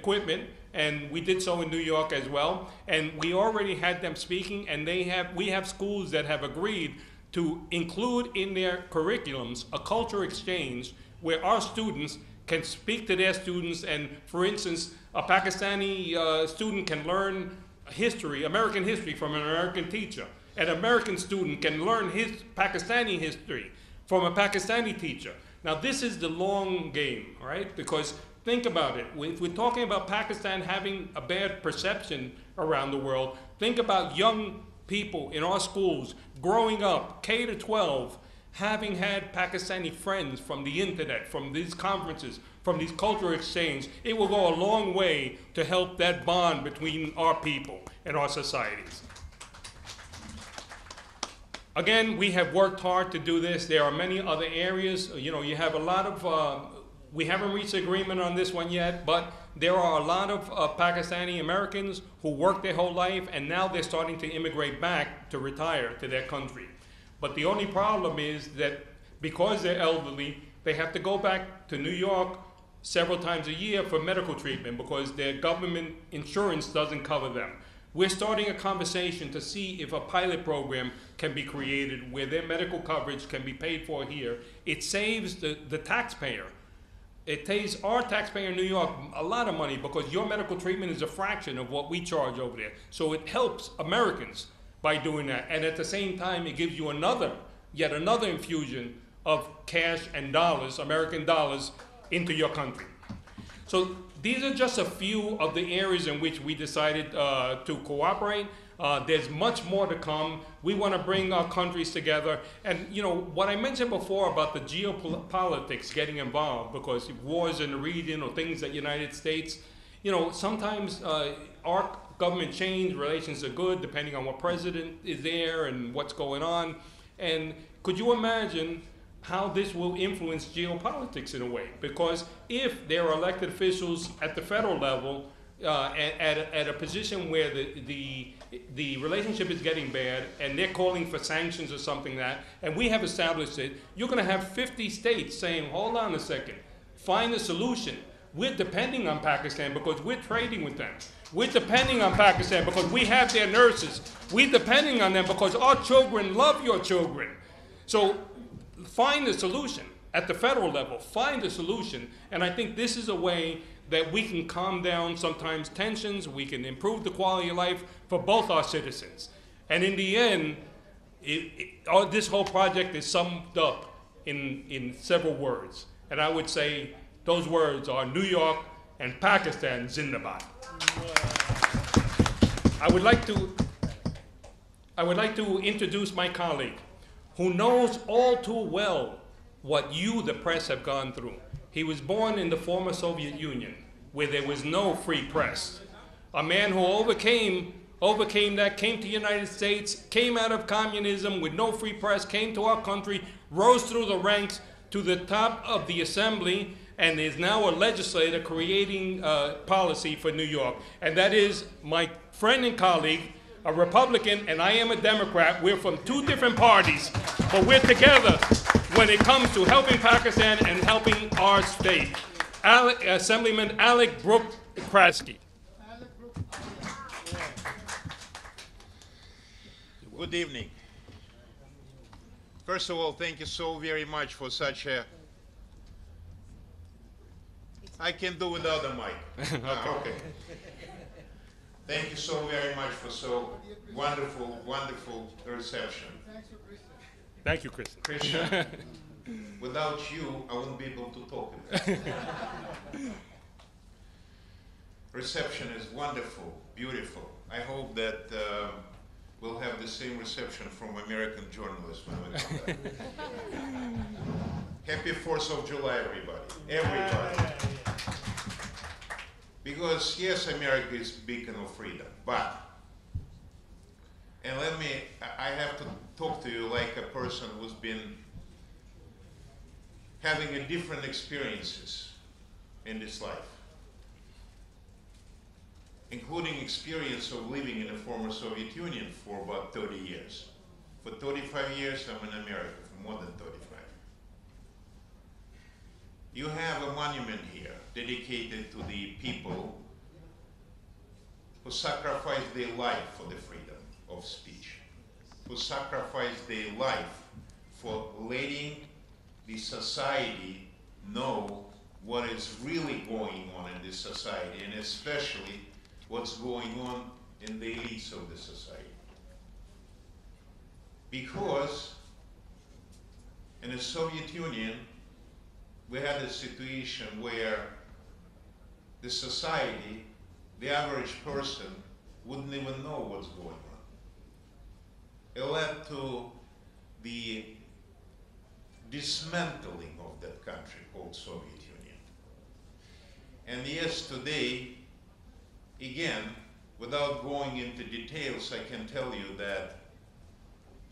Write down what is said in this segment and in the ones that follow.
equipment, and we did so in New York as well. And we already had them speaking, and we have schools that have agreed to include in their curriculums a culture exchange where our students can speak to their students. And for instance, a Pakistani student can learn history, American history, from an American teacher. An American student can learn his Pakistani history from a Pakistani teacher. Now this is the long game, right? Because think about it. If we're talking about Pakistan having a bad perception around the world, think about young people in our schools growing up, K to 12, having had Pakistani friends from the internet, from these conferences, from these cultural exchange. It will go a long way to help that bond between our people and our societies. Again, we have worked hard to do this. There are many other areas. You know, you have a lot of, we haven't reached agreement on this one yet, but there are a lot of Pakistani Americans who worked their whole life, and now they're starting to immigrate back to retire to their country. But the only problem is that because they're elderly, they have to go back to New York several times a year for medical treatment because their government insurance doesn't cover them. We're starting a conversation to see if a pilot program can be created where their medical coverage can be paid for here. It saves the taxpayer. It saves our taxpayer in New York a lot of money because your medical treatment is a fraction of what we charge over there. So it helps Americans by doing that. And at the same time, it gives you yet another infusion of cash and dollars, American dollars, into your country. So these are just a few of the areas in which we decided to cooperate. There's much more to come. We want to bring our countries together. And you know, what I mentioned before about the geopolitics getting involved, because wars in the region or things that United States, you know, sometimes our government change, relations are good depending on what president is there and what's going on. And could you imagine how this will influence geopolitics in a way? Because if there are elected officials at the federal level at a position where the relationship is getting bad and they're calling for sanctions or something like that, and we have established it, you're going to have 50 states saying, hold on a second, find a solution. We're depending on Pakistan because we're trading with them. We're depending on Pakistan because we have their nurses. We're depending on them because our children love your children. So find a solution at the federal level, find a solution. And I think this is a way that we can calm down sometimes tensions, we can improve the quality of life for both our citizens. And in the end, this whole project is summed up in several words. And I would say those words are New York and Pakistan Zindabad. I would like to introduce my colleague, who knows all too well what you, the press, have gone through. He was born in the former Soviet Union, where there was no free press. A man who overcame that, came to the United States, came out of communism with no free press, came to our country, rose through the ranks to the top of the assembly, and is now a legislator creating policy for New York. And that is my friend and colleague, a Republican, and I am a Democrat. We're from two different parties, but we're together when it comes to helping Pakistan and helping our state. Assemblyman Alec Brooke-Krasky. Good evening. First of all, thank you so very much for such a... I can do without a mic. Okay. Thank you so very much for so wonderful, wonderful reception. Thank you, Christian. Christian, without you, I wouldn't be able to talk about it. Reception is wonderful, beautiful. I hope that we'll have the same reception from American journalists when we come back. Happy 4th of July, everybody. Everybody. Because yes, America is a beacon of freedom, but, and I have to talk to you like a person who's been having a different experiences in this life, including experience of living in the former Soviet Union for about 30 years. For 35 years, I'm in America, for more than 35. You have a monument here dedicated to the people who sacrificed their life for the freedom of speech, who sacrificed their life for letting the society know what is really going on in this society, and especially what's going on in the elites of the society. Because in the Soviet Union, we had a situation where the society, the average person, wouldn't even know what's going on. It led to the dismantling of that country called Soviet Union. And yes, today, again, without going into details, I can tell you that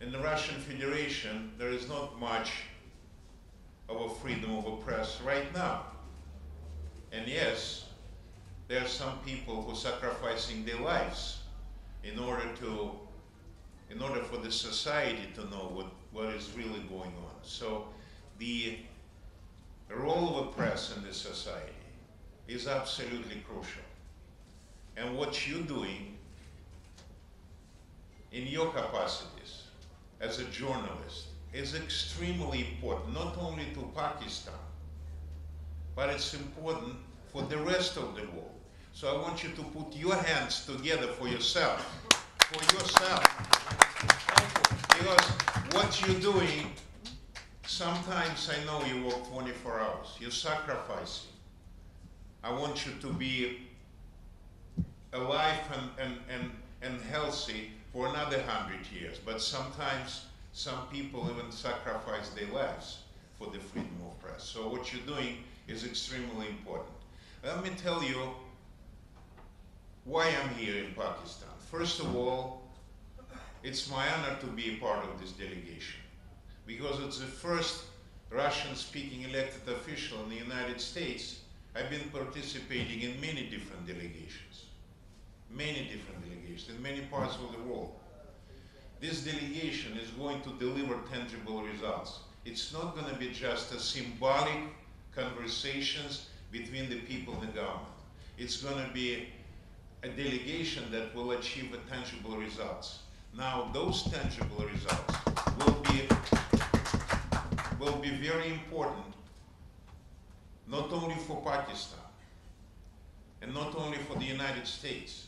in the Russian Federation, there is not much of a freedom of a press right now. And yes, there are some people who are sacrificing their lives in order for the society to know what is really going on. So the role of a press in the society is absolutely crucial. And what you're doing in your capacities as a journalist is extremely important, not only to Pakistan, but it's important for the rest of the world. So I want you to put your hands together for yourself, because what you're doing, sometimes I know you work 24 hours, you're sacrificing. I want you to be alive and healthy for another 100 years, but sometimes some people even sacrifice their lives for the freedom of press. So what you're doing is extremely important. Let me tell you why I'm here in Pakistan. First of all, it's my honor to be a part of this delegation, because it's the first Russian-speaking elected official in the United States. I've been participating in many different delegations in many parts of the world. This delegation is going to deliver tangible results. It's not going to be just a symbolic conversations between the people and the government. It's going to be a delegation that will achieve tangible results. Now, those tangible results will be very important, not only for Pakistan and not only for the United States,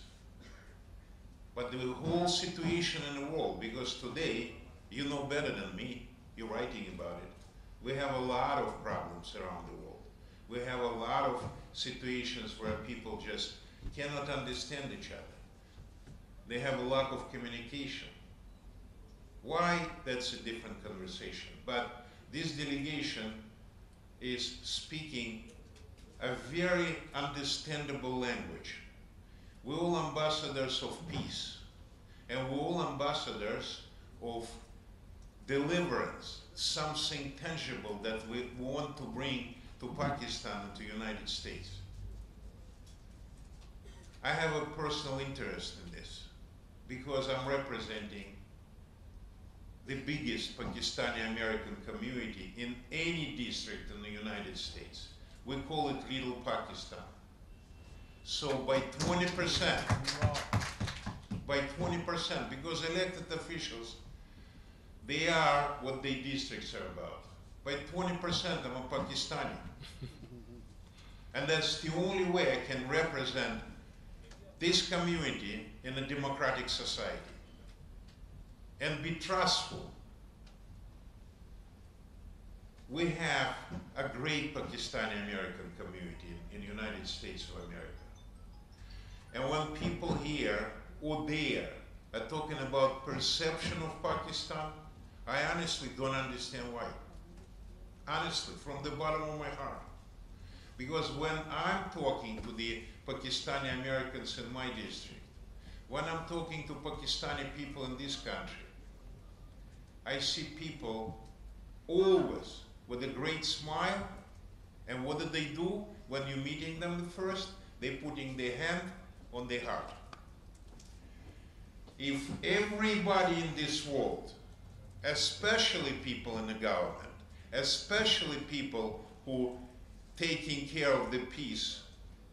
but the whole situation in the world, because today, you know better than me, you're writing about it, we have a lot of problems around the world. We have a lot of situations where people just cannot understand each other. They have a lack of communication. Why? That's a different conversation. But this delegation is speaking a very understandable language. We're all ambassadors of peace, and we're all ambassadors of deliverance, something tangible that we want to bring to Pakistan and to the United States. I have a personal interest in this because I'm representing the biggest Pakistani American community in any district in the United States. We call it Little Pakistan. So by 20%, because elected officials, they are what their districts are about. By 20%, I'm a Pakistani. And that's the only way I can represent this community in a democratic society and be trustful. We have a great Pakistani American community in the United States of America. And when people here or there are talking about perception of Pakistan, I honestly don't understand why. Honestly, from the bottom of my heart. Because when I'm talking to the Pakistani Americans in my district, when I'm talking to Pakistani people in this country, I see people always with a great smile, and what do they do when you're meeting them first? They're putting their hand on their heart. If everybody in this world, especially people in the government, especially people who taking care of the peace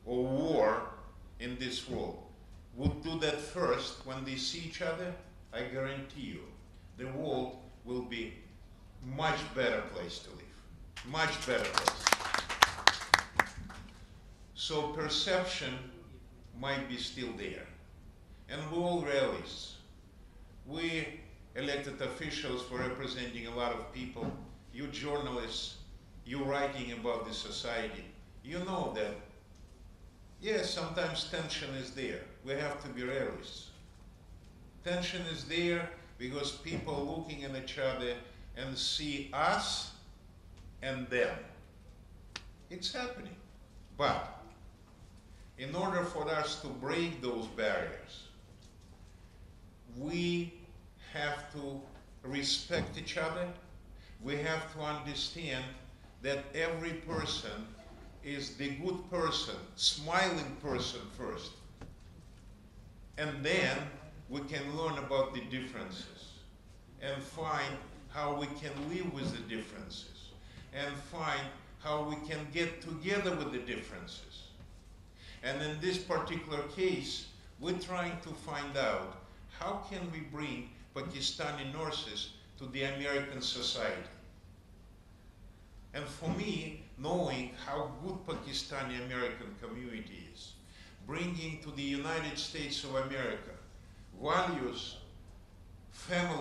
or war in this world, would do that first when they see each other, I guarantee you, the world will be much better place to live. Much better place. So perception might be still there. And we're all realists. We elected officials for representing a lot of people. You journalists, you writing about the society, you know that, yes, sometimes tension is there. We have to be realists. Tension is there because people looking at each other and see us and them. It's happening. But in order for us to break those barriers, we have to respect each other. We have to understand that every person is the good person, smiling person first. And then we can learn about the differences and find how we can live with the differences and find how we can get together with the differences. And in this particular case, we're trying to find out how can we bring Pakistani nurses to the American society. And for me, knowing how good Pakistani American community is, bringing to the United States of America values, family,